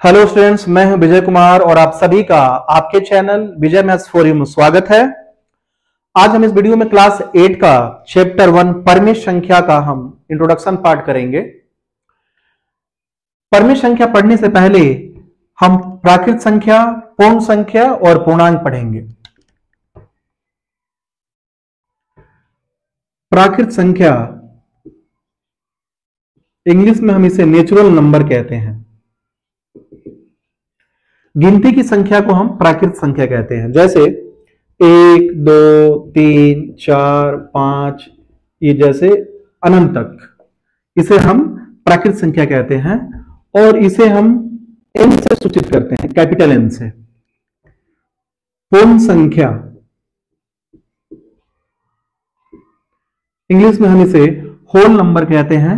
Hello students, मैं हूं विजय कुमार और आप सभी का आपके channel Vijay maths for you में स्वागत है। आज हम इस वीडियो में क्लास 8 का चैप्टर 1 परमेय संख्या का हम इंट्रोडक्शन पार्ट करेंगे। परमेय संख्या पढ़ने से पहले हम प्राकृत संख्या, पूर्ण संख्या और पूर्णांक पढ़ेंगे। प्राकृत संख्या, इंग्लिश में हम इसे नेचुरल नंबर कहते हैं। गिनती की संख्या को हम प्राकृत संख्या कहते हैं, जैसे 1, 2, 3, 4, 5, ये जैसे अनंत तक इसे हम प्राकृत संख्या कहते हैं और इसे हम एन से सूचित करते हैं, कैपिटल एन से। पूर्ण संख्या, इंग्लिश में हम इसे होल नंबर कहते हैं।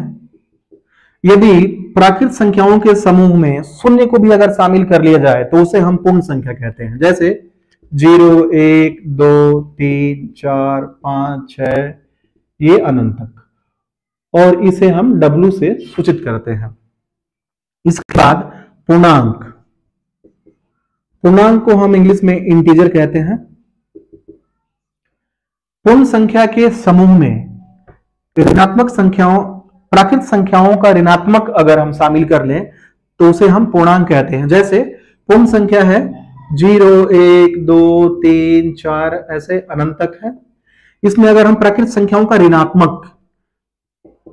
यदि प्राकृत संख्याओं के समूह में शून्य को भी अगर शामिल कर लिया जाए तो उसे हम पूर्ण संख्या कहते हैं, जैसे 0, 1, 2, 3, 4, 5, 6, ये अनंत तक, और इसे हम W से सूचित करते हैं। इसके बाद पूर्णांक, पूर्णांक को हम इंग्लिश में इंटीजर कहते हैं। पूर्ण संख्या के समूह में ऋणात्मक संख्याओं, प्राकृत संख्याओं का ऋणात्मक अगर हम शामिल कर लें तो उसे हम पूर्णांक कहते हैं। जैसे पूर्ण संख्या है 0, 1, 2, 3, 4, ऐसे अनंत तक है। इसमें अगर हम प्राकृत संख्याओं का ऋणात्मक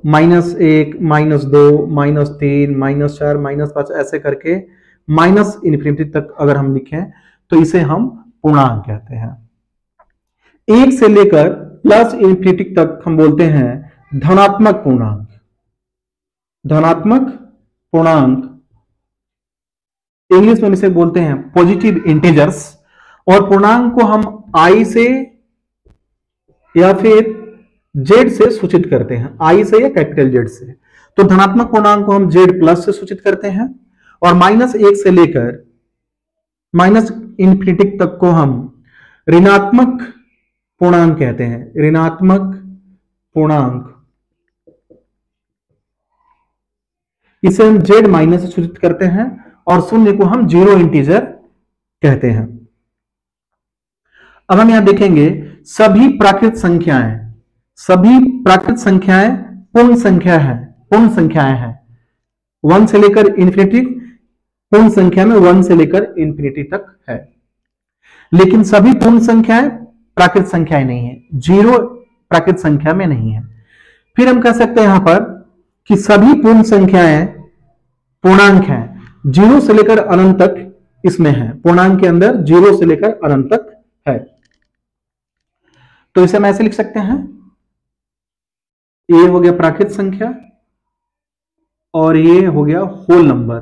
-1, -2, -3, -4, -5 ऐसे करके माइनस इन्फिनिटी तक अगर हम लिखें तो इसे हम पूर्णांक कहते हैं। 1 से लेकर प्लस इन्फिनिटी तक हम बोलते हैं धनात्मक पूर्णांक। धनात्मक पूर्णांक, इंग्लिश में इसे बोलते हैं पॉजिटिव इंटीजर्स, और पूर्णांक को हम I से या फिर Z से सूचित करते हैं, I से या कैपिटल Z से। तो धनात्मक पूर्णांक को हम Z प्लस से सूचित करते हैं और -1 से लेकर -इन्फिनिटी तक को हम ऋणात्मक पूर्णांक कहते हैं। ऋणात्मक पूर्णांक, इसे हम Z माइनस से सूचित करते हैं और शून्य को हम जीरो इंटीजर कहते हैं। अब हम यहां देखेंगे सभी प्राकृत संख्याएं, सभी प्राकृत संख्याएं पूर्ण संख्या है, पूर्ण संख्याएं हैं। 1 से लेकर इन्फिनिटी, पूर्ण संख्या में 1 से लेकर इन्फिनिटी तक है। लेकिन सभी पूर्ण संख्याएं प्राकृत संख्याएं नहीं है, जीरो प्राकृत संख्या में नहीं है। फिर हम कह सकते हैं यहां पर कि सभी पूर्ण संख्याएं पूर्णांक हैं, 0 से लेकर अनंत तक इसमें है। पूर्णांक के अंदर 0 से लेकर अनंत तक है। तो इसे हम ऐसे लिख सकते हैं, ये हो गया प्राकृत संख्या और ये हो गया होल नंबर।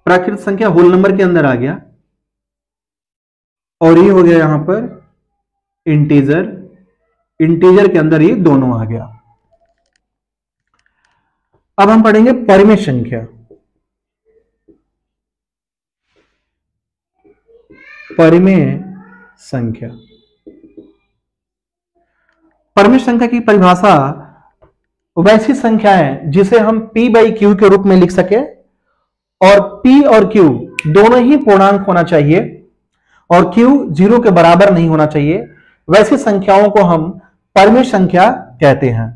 प्राकृत संख्या होल नंबर के अंदर आ गया और ये हो गया यहां पर इंटीजर, इंटीजर के अंदर ये दोनों आ गया। अब हम पढ़ेंगे परिमेय संख्या। परिमेय संख्या, परिमेय संख्या की परिभाषा वैसी संख्या है जिसे हम P/Q के रूप में लिख सके और P और Q दोनों ही पूर्णांक होना चाहिए और Q 0 के बराबर नहीं होना चाहिए। वैसी संख्याओं को हम परिमेय संख्या कहते हैं।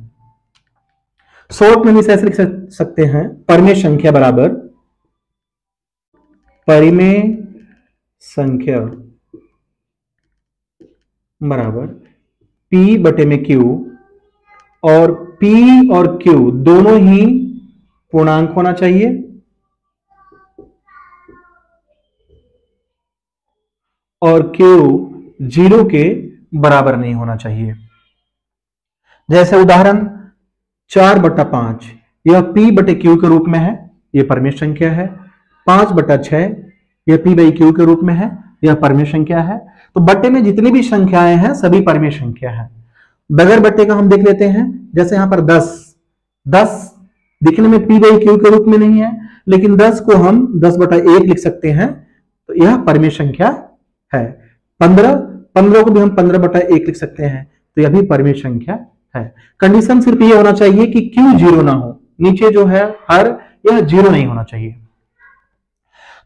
शॉर्ट में इसे ऐसे लिख सकते हैं, परिमेय संख्या बराबर परिमेय संख्या बराबर P/Q, और P और Q दोनों ही पूर्णांक होना चाहिए और Q 0 के बराबर नहीं होना चाहिए। जैसे उदाहरण 4/5, यह P/Q के रूप में है, यह परिमेय संख्या है। 5/6 यह P/Q के रूप में है, यह परिमेय संख्या है। तो बट्टे में जितनी भी संख्याएं हैं सभी परिमेय संख्या है। बगैर बट्टे का हम देख लेते हैं, जैसे यहां पर 10 दिखने में P/Q के रूप में नहीं है, लेकिन 10 को हम 10/1 लिख सकते हैं, तो यह परिमेय संख्या है। 15 को भी हम 15/1 लिख सकते हैं, तो यह भी परिमेय संख्या है। कंडीशन सिर्फ ये होना चाहिए कि Q 0 ना हो, नीचे जो है हर, यह 0 नहीं होना चाहिए।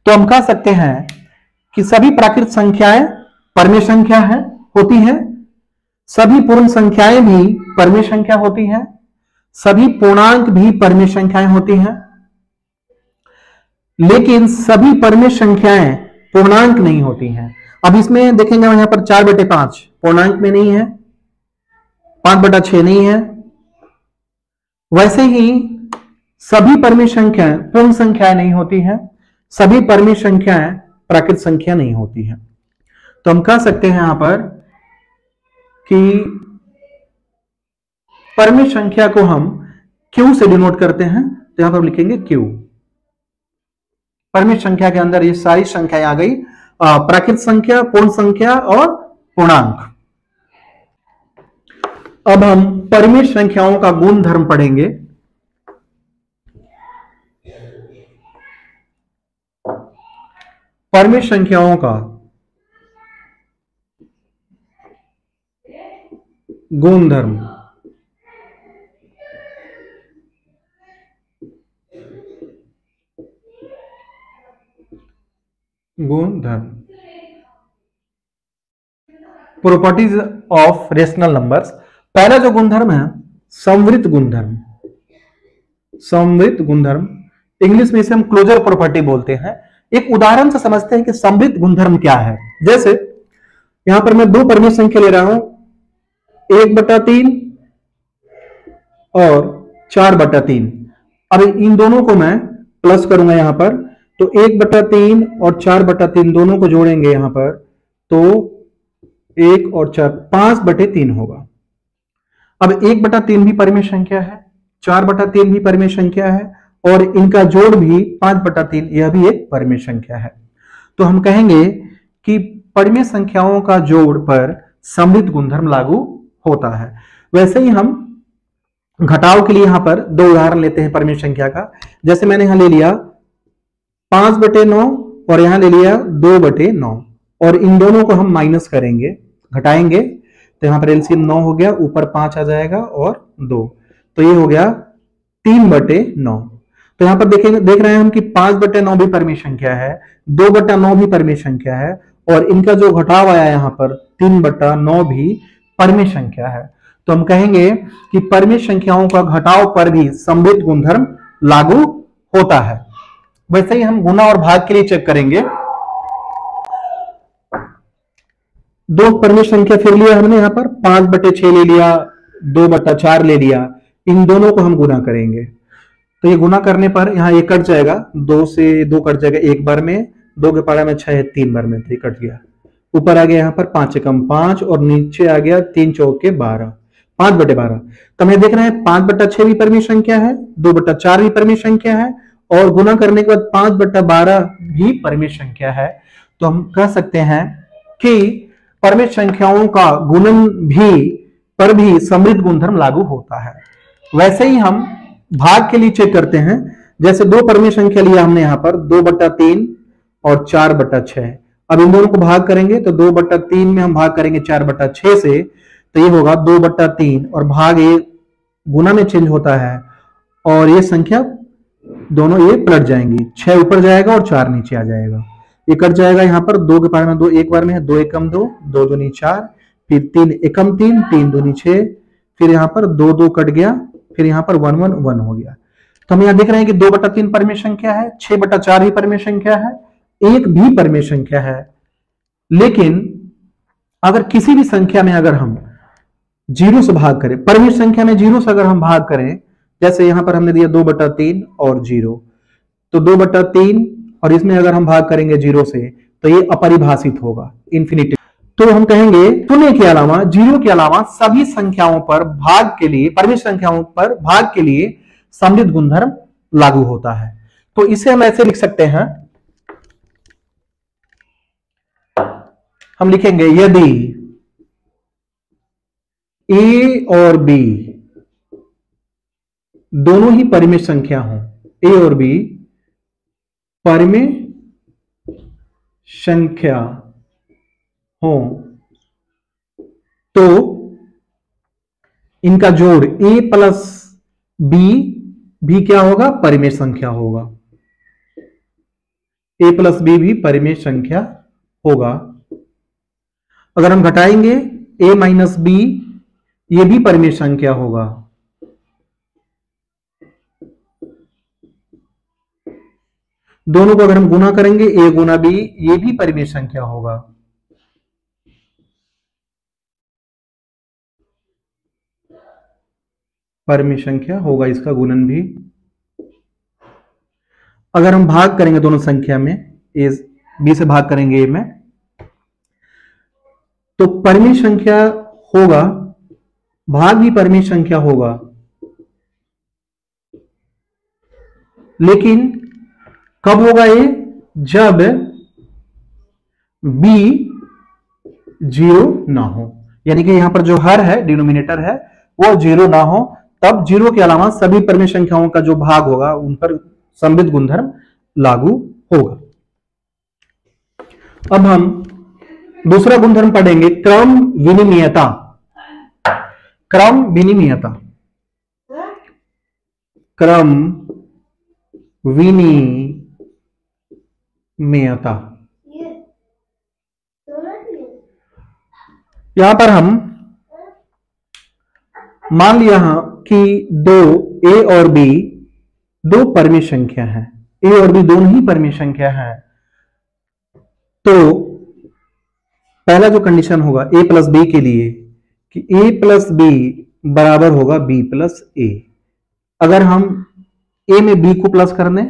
तो हम कह सकते हैं कि सभी प्राकृत संख्याएं परमेय संख्या है होती हैं, सभी पूर्ण संख्याएं भी परमेय संख्या होती हैं, सभी पूर्णांक भी परमेय संख्याएं होती हैं, लेकिन सभी परमेय संख्याएं पूर्णांक नहीं होती हैं। अब इसमें देखेंगे यहां पर 4/5 पूर्णांक में नहीं है, 5/6 नहीं है। वैसे ही सभी परमेय संख्याएं पूर्ण संख्याएं नहीं होती हैं, सभी परमेय संख्याएं प्राकृत संख्या नहीं होती हैं। तो हम कह सकते हैं यहां पर कि परमेय संख्या को हम Q से डिनोट करते हैं, तो यहां पर लिखेंगे Q। परमेय संख्या के अंदर ये सारी संख्याएं आ गई, प्राकृत संख्या, पूर्ण संख्या और पूर्णांक। अब हम परमेय संख्याओं का गुण धर्म पढ़ेंगे। परमेय संख्याओं का गुण धर्म। गुण धर्म, प्रॉपर्टीज ऑफ रेशनल नंबर्स। पहला जो गुणधर्म है समवृत्त गुणधर्म। समवृत्त गुणधर्म, इंग्लिश में इसे हम क्लोजर प्रॉपर्टी बोलते हैं। एक उदाहरण से समझते हैं कि समवृत्त गुणधर्म क्या है। जैसे यहां पर मैं दो परमेय संख्या ले रहा हूं, 1/3 और 4/3। अब इन दोनों को मैं प्लस करूंगा यहां पर, तो 1/3 और 4/3 दोनों को जोड़ेंगे यहां पर, तो 1 और 4 5/3 होगा। अब 1/3 भी परमेय संख्या है, 4/3 भी परमेय संख्या है, और इनका जोड़ भी 5/3, यह भी एक परमेय संख्या है। तो हम कहेंगे कि परमेय संख्याओं का जोड़ पर समवृत्त गुणधर्म लागू होता है। वैसे ही हम घटाव के लिए यहां पर दो उदाहरण लेते हैं परमेय संख्या का। जैसे मैंने यहां ले लिया 5/9 और यहां ले लिया 2/9, और इन दोनों को हम माइनस करेंगे, घटाएंगे, तो यहां पर एलसीएम 9 हो गया, ऊपर 5 आ जाएगा और 2, तो ये हो गया 3/9। तो यहां पर देखेंगे, देख रहे हैं हम कि 5/9 भी परमेय संख्या है, 2/9 भी परमेय संख्या है, और इनका जो घटाव आया यहां पर 3/9 भी परमेय संख्या है। तो हम कहेंगे कि परमेय संख्याओं का घटाव पर भी समवृत्त गुणधर्म लागू होता है। वैसे ही हम गुणा और भाग के लिए चेक करेंगे। दो परमेय संख्या फिर लिया हमने यहां पर, 5/6 ले लिया, 2/4 ले लिया, इन दोनों को हम गुना करेंगे। तो ये गुना करने पर यहाँ एक कट जाएगा, 2 से 2 कट जाएगा एक बार में, 2 के पारा में 6 है 3 बार में, तो ये कट गया। ऊपर आ गया यहाँ पर 5 एकम 5, और नीचे आ गया 3 चौके 12, 5/12। तो हमें देख रहे हैं 5/6 भी परमेय संख्या है, 2/4 भी परमेय संख्या है, और गुना करने के बाद 5/12 भी परमेय संख्या है। तो हम कह सकते हैं कि परमेय संख्याओं का गुणन पर भी समवृत्त गुणधर्म लागू होता है। वैसे ही हम भाग के लिए चेक करते हैं। जैसे दो परमेय संख्या लिया हमने यहां पर, 2/3 और 4/6। अब इन दोनों को भाग करेंगे, तो 2/3 में हम भाग करेंगे 4/6 से, तो ये होगा 2/3, और भाग ये गुना में चेंज होता है, और ये संख्या दोनों ये पलट जाएंगी, 6 ऊपर जाएगा और 4 नीचे आ जाएगा। ये कट जाएगा यहाँ पर, 2 के पार में 2 एक बार में है, 2 एकम 2, 2 दूनी 4, फिर 3 एकम 3, 3 दूनी 6, फिर यहाँ पर 2 2 कट गया, फिर यहाँ पर 1 1 1 हो गया। तो हम यहाँ देख रहे हैं कि 2/3 परमेय संख्या है, 6/4 भी परमेय संख्या है, 1 भी परमेय संख्या है। लेकिन अगर किसी भी संख्या में अगर हम 0 से भाग करें, परमेय संख्या में 0 से अगर हम भाग करें, जैसे यहां पर हमने दिया 2/3 और 0, तो 2/3 और इसमें अगर हम भाग करेंगे 0 से, तो ये अपरिभाषित होगा, इंफिनिटी। तो हम कहेंगे शून्य के अलावा, 0 के अलावा सभी संख्याओं पर भाग के लिए, परमेय संख्याओं पर भाग के लिए समवृत्त गुणधर्म लागू होता है। तो इसे हम ऐसे लिख सकते हैं, हम लिखेंगे यदि ए और बी दोनों ही परमेय संख्या हों, ए और बी परमेय संख्या हो, तो इनका जोड़ a प्लस बी भी क्या होगा, परमेय संख्या होगा। ए प्लस बी भी परिमेय संख्या होगा। अगर हम घटाएंगे ए माइनस बी, ये भी परिमेय संख्या होगा। दोनों को अगर हम गुना करेंगे ए गुना बी, ये भी परिमेय संख्या होगा। परिमेय संख्या होगा इसका गुणन भी। अगर हम भाग करेंगे दोनों संख्या में, ए बी से भाग करेंगे ए में, तो परिमेय संख्या होगा, भाग भी परिमेय संख्या होगा। लेकिन कब होगा ये? जब b 0 ना हो, यानी कि यहां पर जो हर है, डिनोमिनेटर है, वो 0 ना हो, तब 0 के अलावा सभी परिमेय संख्याओं का जो भाग होगा उन पर समवित गुणधर्म लागू होगा। अब हम दूसरा गुणधर्म पढ़ेंगे, क्रम विनिमयता। क्रम विनिमयता, क्रम विनिमयता। यहां पर हम मान लिया कि दो ए और बी दो परिमेय संख्या है, ए और बी दोनों ही परिमेय संख्या है। तो पहला जो कंडीशन होगा ए प्लस बी के लिए कि ए प्लस बी बराबर होगा बी प्लस ए। अगर हम ए में बी को प्लस कर दें,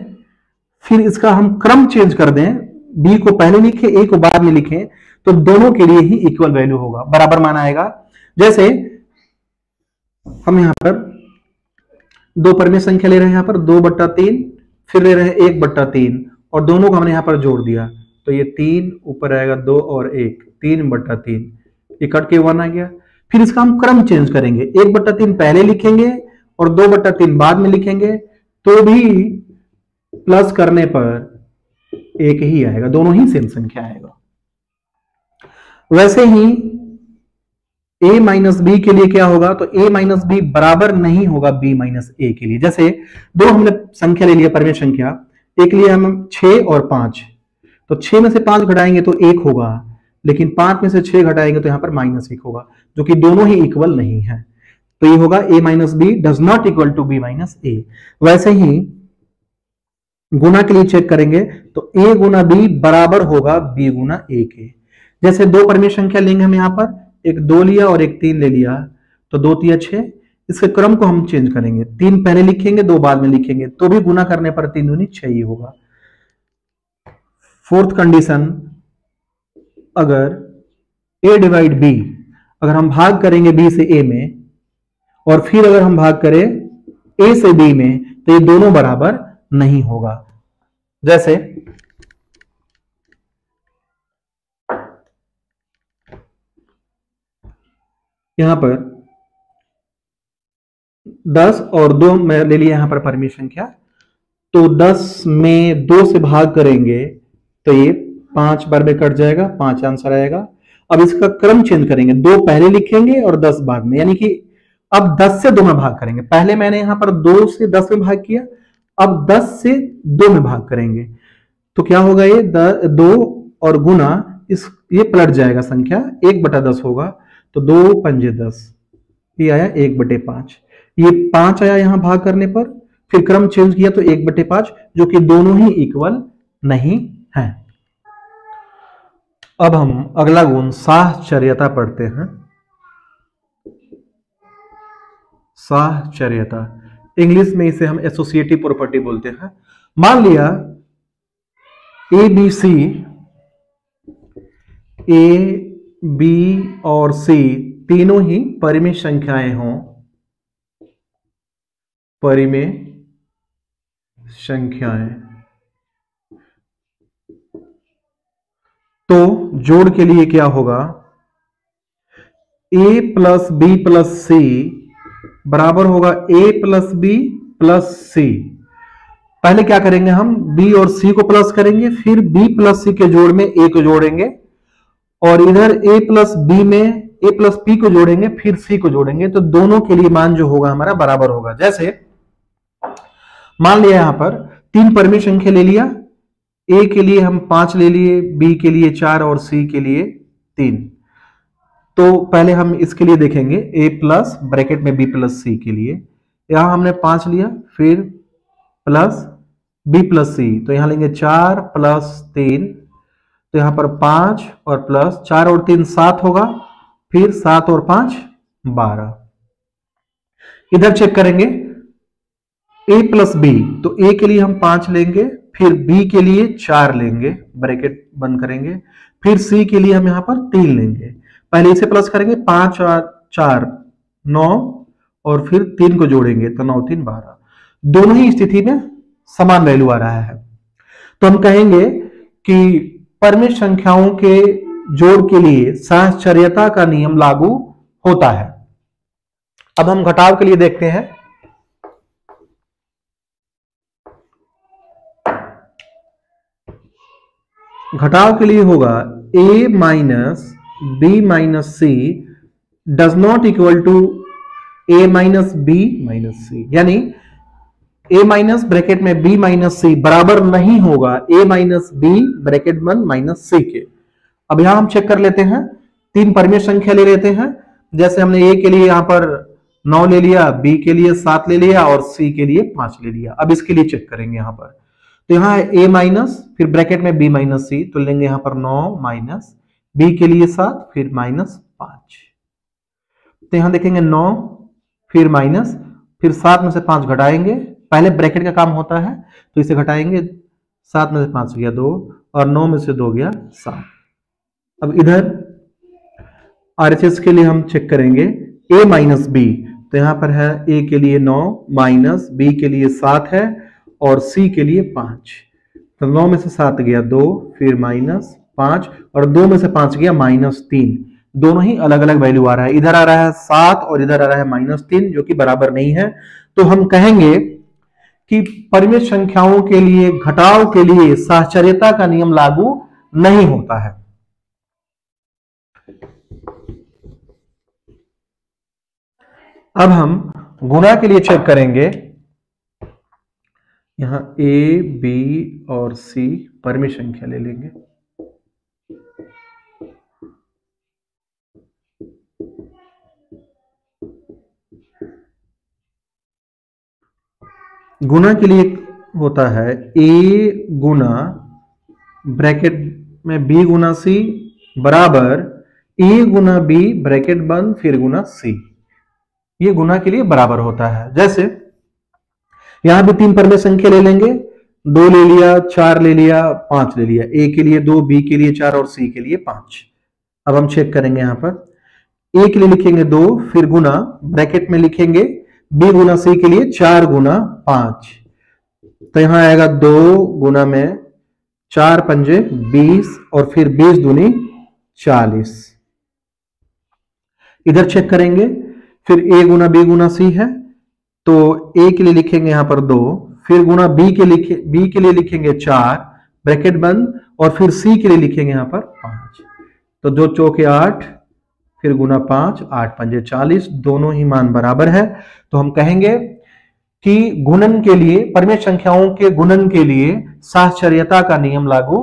फिर इसका हम क्रम चेंज कर दें, बी को पहले लिखें ए को बाद में लिखें, तो दोनों के लिए ही इक्वल वैल्यू होगा, बराबर मान आएगा। जैसे हम यहां पर दो परिमेय संख्या ले रहे हैं, यहां पर 2/3, फिर ले रहे हैं 1/3, और दोनों को हमने यहां पर जोड़ दिया, तो ये 3 ऊपर आएगा 2 और 1, 3/3, ये कट के 1 आ गया। फिर इसका हम क्रम चेंज करेंगे, 1/3 पहले लिखेंगे और 2/3 बाद में लिखेंगे, तो भी प्लस करने पर 1 ही आएगा, दोनों ही सेम संख्या आएगा। वैसे ही a माइनस बी के लिए क्या होगा? तो a माइनस बी बराबर नहीं होगा b माइनस ए के लिए। जैसे दो हमने संख्या ले लिया, परिमेय संख्या, एक लिए हम 6 और 5, तो 6 में से 5 घटाएंगे तो 1 होगा, लेकिन 5 में से 6 घटाएंगे तो यहां पर -1 होगा, जो कि दोनों ही इक्वल नहीं है। तो ये होगा a minus B does not equal to b minus A. वैसे ही गुना के लिए चेक करेंगे तो a गुना b बराबर होगा b गुना a के। जैसे दो परिमेय संख्या लेंगे हम यहां पर, एक 2 लिया और एक 3 ले लिया, तो 2 3 6, इसके क्रम को हम चेंज करेंगे, 3 पहले लिखेंगे 2 बाद में लिखेंगे, तो भी गुना करने पर 3 दूनी 6 ही होगा। फोर्थ कंडीशन, अगर a डिवाइड b, अगर हम भाग करेंगे b से a में और फिर अगर हम भाग करें a से b में, तो ये दोनों बराबर नहीं होगा। जैसे यहां पर 10 और 2 में ले लिया यहां पर परिमेय संख्या, तो 10 में 2 से भाग करेंगे तो ये 5 बार में कट जाएगा, 5 आंसर आएगा। अब इसका क्रम चेंज करेंगे, 2 पहले लिखेंगे और 10 बाद में, यानी कि अब 10 से 2 में भाग करेंगे। पहले मैंने यहां पर 2 से 10 में भाग किया, अब 10 से 2 में भाग करेंगे, तो क्या होगा? ये 2 और गुना ये पलट जाएगा, संख्या 1/10 होगा, तो 2 पंजे 10, ये आया 1/5, ये 5 आया यहां भाग करने पर, फिर क्रम चेंज किया तो 1/5, जो कि दोनों ही इक्वल नहीं है। अब हम अगला गुण साहचर्यता पढ़ते हैं। साहचर्यता, इंग्लिश में इसे हम एसोसिएटिव प्रॉपर्टी बोलते हैं। मान लिया A B C, A B और सी तीनों ही परिमेय संख्याएं हों, परिमेय संख्याएं, तो जोड़ के लिए क्या होगा? a प्लस बी प्लस सी बराबर होगा a प्लस बी प्लस सी। पहले क्या करेंगे हम? b और c को प्लस करेंगे, फिर b प्लस सी के जोड़ में a को जोड़ेंगे, और इधर a प्लस बी में a प्लस p को जोड़ेंगे, फिर c को जोड़ेंगे, तो दोनों के लिए मान जो होगा हमारा बराबर होगा। जैसे मान लिया यहां पर 3 परिमेय संख्या ले लिया, ए के लिए हम 5 ले लिए, बी के लिए 4 और सी के लिए 3। तो पहले हम इसके लिए देखेंगे ए प्लस ब्रैकेट में बी प्लस सी के लिए। यहां हमने 5 लिया, फिर प्लस बी प्लस सी, तो यहां लेंगे 4 प्लस 3, तो यहां पर 5 और प्लस 4 और 3 7 होगा, फिर 7 और 5 12। इधर चेक करेंगे a प्लस बी, तो a के लिए हम 5 लेंगे, फिर b के लिए 4 लेंगे, ब्रैकेट बंद करेंगे, फिर c के लिए हम यहां पर 3 लेंगे। पहले इसे प्लस करेंगे, 5 और 4 9 और फिर 3 को जोड़ेंगे तो 9 3 12। दोनों ही स्थिति में समान वैल्यू आ रहा है, तो हम कहेंगे कि परिमित संख्याओं के जोड़ के लिए साहचर्यता का नियम लागू होता है। अब हम घटाव के लिए देखते हैं। घटाव के लिए होगा a minus B minus C does not equal to a minus B minus C, यानी a माइनस ब्रैकेट में b माइनस सी बराबर नहीं होगा a माइनस बी ब्रैकेट बंद माइनस सी के। अब यहां हम चेक कर लेते हैं, 3 परिमेय संख्या ले लेते हैं। जैसे हमने a के लिए यहां पर 9 ले लिया, b के लिए 7 ले लिया और c के लिए 5 ले लिया। अब इसके लिए चेक करेंगे यहां पर, तो यहां है a माइनस फिर ब्रैकेट में b माइनस सी, तो लेंगे यहां पर 9 माइनस b के लिए 7 फिर माइनस 5। तो यहां देखेंगे 9 फिर माइनस फिर 7 में से 5 घटाएंगे, पहले ब्रैकेट का काम होता है तो इसे घटाएंगे, 7 में से 5 गया 2 और 9 में से 2 गया 7। अब इधर RHS के लिए हम चेक करेंगे a माइनस बी, तो यहां पर है a के लिए 9 माइनस b के लिए 7 है और c के लिए 5, तो 9 में से 7 गया 2 फिर माइनस 5 और 2 में से 5 गया माइनस 3। दोनों ही अलग अलग वैल्यू आ रहा है, इधर आ रहा है 7 और इधर आ रहा है माइनस 3, जो कि बराबर नहीं है। तो हम कहेंगे कि परिमित संख्याओं के लिए घटाव के लिए साहचर्यता का नियम लागू नहीं होता है। अब हम गुणा के लिए चेक करेंगे। यहां a, b और c परिमित संख्या ले लेंगे। गुणा के लिए होता है a गुना ब्रैकेट में b गुना c बराबर a गुना b ब्रैकेट बंद फिर गुना c। ये गुणा के लिए बराबर होता है। जैसे यहां भी 3 परिमेय संख्या ले लेंगे, 2 ले लिया, 4 ले लिया, 5 ले लिया, a के लिए 2, b के लिए 4 और c के लिए 5। अब हम चेक करेंगे, यहां पर a के लिए लिखेंगे 2 फिर गुना ब्रैकेट में लिखेंगे b गुना c के लिए 4 गुना 5, तो यहां आएगा 2 गुना में 4 पंजे 20 और फिर 20 दूनी 40। इधर चेक करेंगे, फिर a गुना b गुना c है, तो a के लिए लिखेंगे यहां पर 2 फिर गुना b के लिए लिखेंगे 4 ब्रैकेट बंद और फिर c के लिए लिखेंगे यहां पर 5, तो 2 चौके 8 फिर गुना 5 8 पंजे 40, दोनों ही मान बराबर है। तो हम कहेंगे कि गुणन के लिए परिमेय संख्याओं के गुणन के लिए साहचर्यता का नियम लागू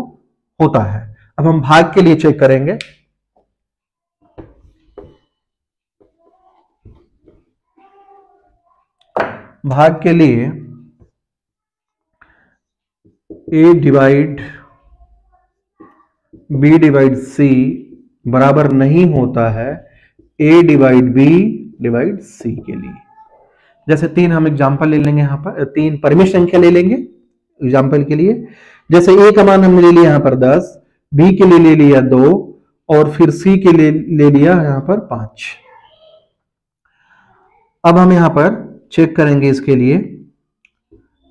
होता है। अब हम भाग के लिए चेक करेंगे। भाग के लिए a divide b divide c बराबर नहीं होता है a divide b divide c के लिए। जैसे 3 हम एग्जांपल ले लेंगे, यहां पर 3 परिमेय संख्या ले लेंगे एग्जांपल के लिए। जैसे a का मान हमने ले लिया यहां पर 10, b के लिए ले लिया 2 और फिर c के लिए ले लिया यहां पर 5। अब हम यहां पर चेक करेंगे, इसके लिए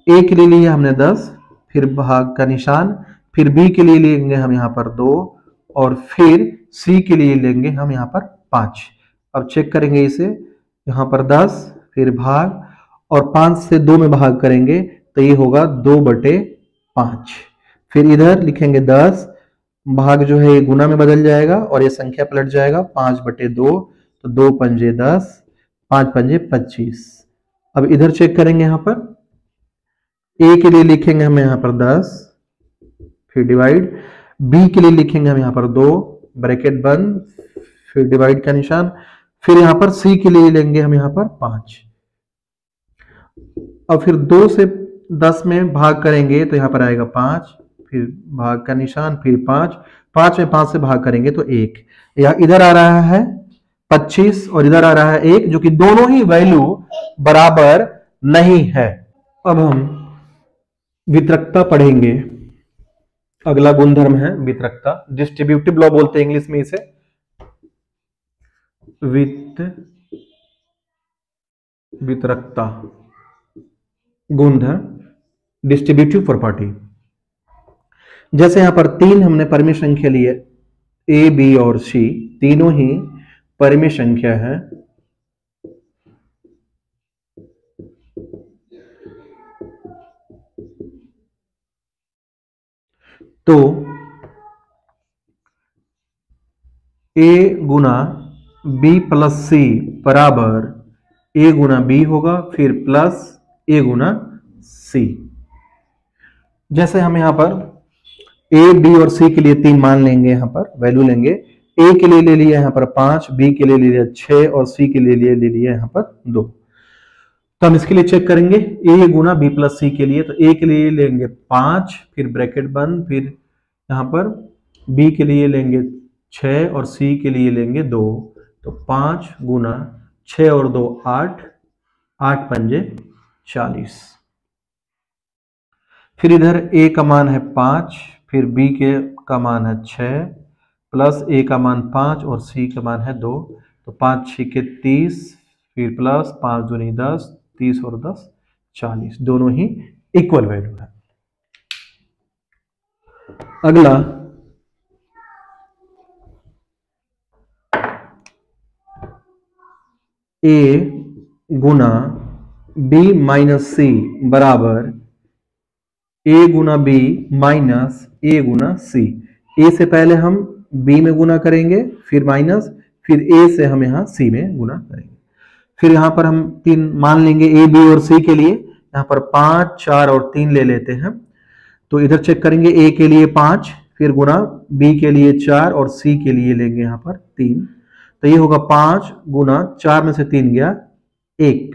a के लिए लिया हमने 10 फिर भाग का निशान, फिर b के लिए लेंगे हम यहां पर 2 और फिर c के लिए लेंगे हम यहां पर 5। अब चेक करेंगे इसे, यहां पर 10 फिर भाग और 5 से 2 में भाग करेंगे तो ये होगा 2/5। फिर इधर लिखेंगे 10, भाग जो है ये गुना में बदल जाएगा और ये संख्या पलट जाएगा 5/2, तो 2 पंजे 10 5 पंजे 25। अब इधर चेक करेंगे, यहां पर a के लिए लिखेंगे हम यहां पर 10 फिर डिवाइड, बी के लिए लिखेंगे हम यहाँ पर 2 ब्रैकेट बंद, फिर डिवाइड का निशान, फिर यहाँ पर सी के लिए लेंगे हम यहाँ पर 5। अब फिर 2 से 10 में भाग करेंगे तो यहाँ पर आएगा 5, फिर भाग का निशान, फिर 5, 5 में 5 से भाग करेंगे तो 1। या इधर आ रहा है 25 और इधर आ रहा है 1, जो कि दोनों ही वैल्यू बराबर नहीं है। अब हम वितरकता पढ़ेंगे। अगला गुणधर्म है वितरकता, डिस्ट्रीब्यूटिव लॉ बोलते हैं इंग्लिश में इसे। वितरकता गुणधर्म, डिस्ट्रीब्यूटिव प्रॉपर्टी। जैसे यहां पर 3 हमने परिमेय संख्या ली है, ए बी और सी, तीनों ही परिमेय संख्या है। तो a गुना बी प्लस सी बराबर a गुना बी होगा, फिर प्लस a गुना सी। जैसे हम यहां पर a, b और c के लिए 3 मान लेंगे, यहां पर वैल्यू लेंगे। a के लिए ले लिया यहां पर 5, b के लिए ले लिया 6 और c के लिए ले लिया यहां पर 2। तो हम इसके लिए चेक करेंगे a गुना b प्लस सी के लिए। तो a के लिए लेंगे 5, फिर ब्रैकेट बंद, फिर यहां पर b के लिए लेंगे 6 और c के लिए लेंगे 2। तो 5 गुना 6 और 2 8, 8 पंजे 40। फिर इधर a का मान है 5, फिर b का मान है 6, प्लस a का मान 5 और c का मान है 2। तो 5 6 के 30, फिर प्लस 5 दूनी 10, 30 और 10 40, दोनों ही इक्वल वैल्यू है। अगला a गुना b माइनस सी बराबर a गुना b माइनस a गुना सी। a से पहले हम b में गुना करेंगे, फिर माइनस, फिर a से हम यहां c में गुना करेंगे। फिर यहां पर हम 3 मान लेंगे a, b और c के लिए। यहां पर 5, 4 और 3 ले लेते हैं। तो इधर चेक करेंगे, a के लिए 5, फिर गुना b के लिए 4 और c के लिए लेंगे यहां पर 3। तो ये होगा 5 गुना 4 में से 3 गया 1,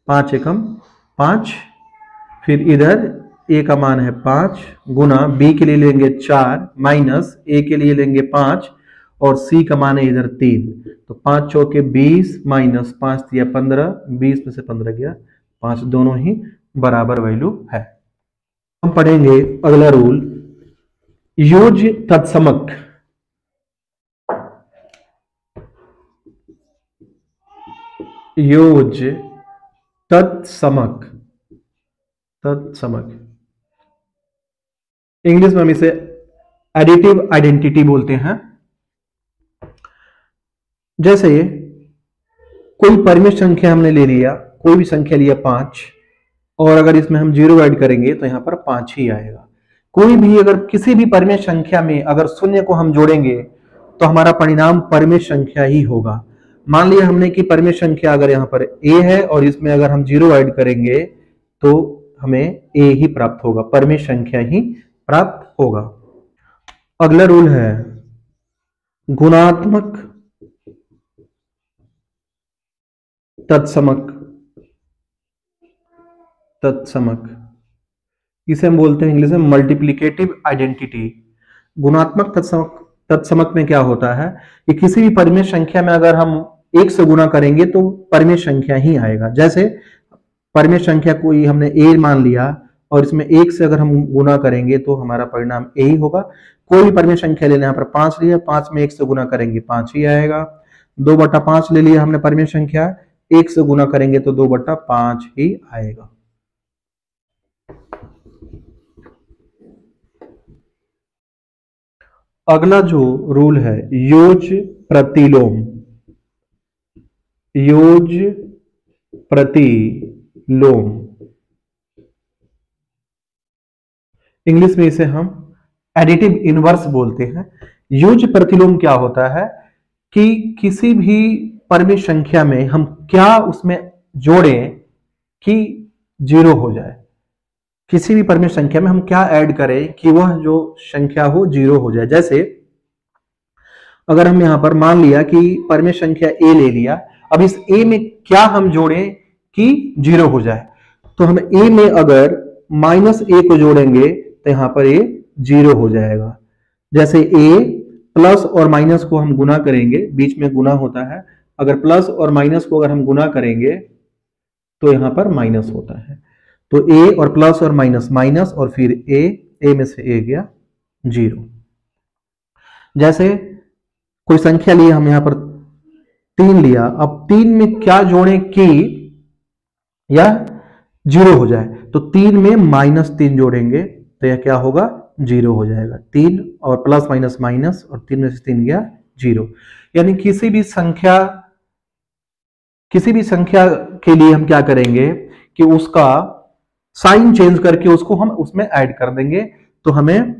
5 एकम 5। फिर इधर a का मान है 5 गुना b के लिए लेंगे 4 माइनस a के लिए लेंगे 5 और c का मान है इधर 3। तो 5 चौके 20 माइनस 5 दिया 15, 20 में से 15 गया 5, दोनों ही बराबर वैल्यू है। हम पढ़ेंगे अगला रूल, योज तत्समक। योज तत्समक, तत्समक इंग्लिश में हम इसे एडिटिव आइडेंटिटी बोलते हैं। जैसे कोई परिमेय संख्या हमने ले लिया, कोई भी संख्या लिया 5, और अगर इसमें हम 0 ऐड करेंगे तो यहां पर 5 ही आएगा। कोई भी अगर किसी भी परिमेय संख्या में अगर शून्य को हम जोड़ेंगे तो हमारा परिणाम परिमेय संख्या ही होगा। मान लिया हमने कि परिमेय संख्या अगर यहां पर a है और इसमें अगर हम 0 ऐड करेंगे तो हमें a ही प्राप्त होगा, परिमेय संख्या ही प्राप्त होगा। अगला रूल है गुणात्मक तत्समक। तत्समक इसे हम बोलते हैं इंग्लिश में मल्टीप्लिकेटिव आइडेंटिटी। गुणात्मक तत्समक में क्या होता है कि किसी भी परिमेय संख्या में अगर हम 1 से गुणा करेंगे तो परिमेय संख्या ही आएगा। जैसे परिमेय संख्या कोई हमने a मान लिया और इसमें 1 से अगर हम गुणा करेंगे तो हमारा परिणाम a ही होगा। कोई भी परिमेय संख्या लेना, यहाँ पर 5 लिया, 5 में 1 से गुणा करेंगे 5 ही आएगा। 2/5 ले लिया हमने परिमेय संख्या, 1 से गुणा करेंगे तो 2/5 ही आएगा। अगला जो रूल है योज प्रतिलोम। योज प्रतिलोम इंग्लिश में इसे हम एडिटिव इनवर्स बोलते हैं। योज प्रतिलोम क्या होता है कि किसी भी परिमेय संख्या में हम क्या उसमें जोड़ें कि 0 हो जाए। किसी भी परमेय संख्या में हम क्या ऐड करें कि वह जो संख्या हो जीरो हो जाए। जैसे अगर हम यहां पर मान लिया कि परमेय संख्या ए ले लिया, अब इस ए में क्या हम जोड़ें कि जीरो हो जाए, तो हम ए में अगर माइनस ए को जोड़ेंगे तो यहां पर ए जीरो हो जाएगा। जैसे ए प्लस और माइनस को हम गुना करेंगे, बीच में गुना होता है, अगर प्लस और माइनस को अगर हम गुना करेंगे तो यहां पर माइनस होता है। तो ए और प्लस और माइनस, माइनस और फिर ए में से ए गया जीरो। जैसे कोई संख्या ली, हम यहां पर 3 लिया, अब 3 में क्या जोड़ें कि यह जीरो हो जाए, तो 3 में -3 जोड़ेंगे तो यह क्या होगा, जीरो हो जाएगा। 3 और प्लस माइनस माइनस, और 3 में से 3 गया जीरो। यानी किसी भी संख्या के लिए हम क्या करेंगे कि उसका साइन चेंज करके उसको हम उसमें ऐड कर देंगे, तो हमें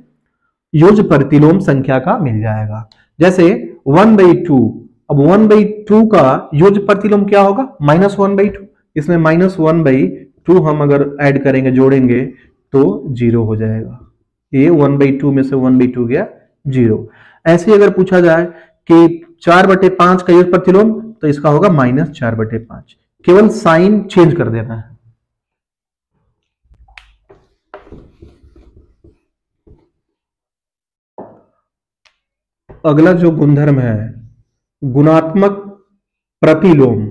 योज्य प्रतिलोम संख्या का मिल जाएगा। जैसे 1/2, अब 1/2 का योज्य प्रतिलोम क्या होगा, -1/2। इसमें -1/2 हम अगर ऐड करेंगे, जोड़ेंगे तो जीरो हो जाएगा। ये 1/2 में से 1/2 गया जीरो। ऐसे अगर पूछा जाए कि 4/5 का योज्य प्रतिलोम, तो इसका होगा -4/5। केवल साइन चेंज कर देना है। अगला जो गुणधर्म है, गुणात्मक प्रतिलोम।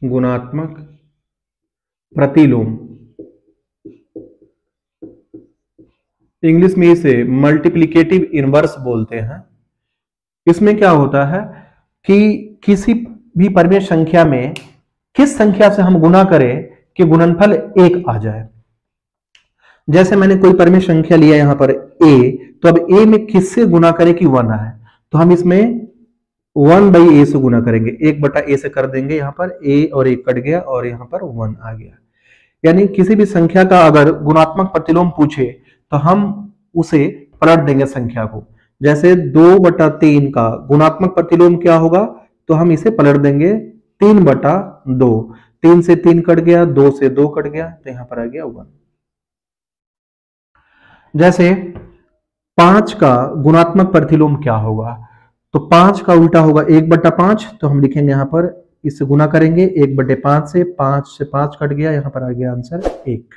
गुणात्मक प्रतिलोम, इंग्लिश में इसे मल्टीप्लिकेटिव इनवर्स बोलते हैं। इसमें क्या होता है कि किसी भी परमेय संख्या में किस संख्या से हम गुना करें कि गुणनफल 1 आ जाए। जैसे मैंने कोई परमेय संख्या लिया यहां पर a, तो अब a में किससे गुना करें कि 1 आए, तो हम इसमें 1/a से गुना करेंगे, 1/a से कर देंगे। यहां पर a और 1 कट गया और यहां पर 1 आ गया। यानी किसी भी संख्या का अगर गुणात्मक प्रतिलोम पूछे तो हम उसे पलट देंगे संख्या को। जैसे 2/3 का गुणात्मक प्रतिलोम क्या होगा, तो हम इसे पलट देंगे 3/2। 3 से 3 कट गया, 2 से 2 कट गया, तो यहां पर आ गया 1। जैसे 5 का गुणात्मक प्रतिलोम क्या होगा, तो 5 का उल्टा होगा 1/5, तो हम लिखेंगे यहां पर, इससे गुना करेंगे 1/5 से, 5 से 5 कट गया, यहां पर आ गया आंसर 1।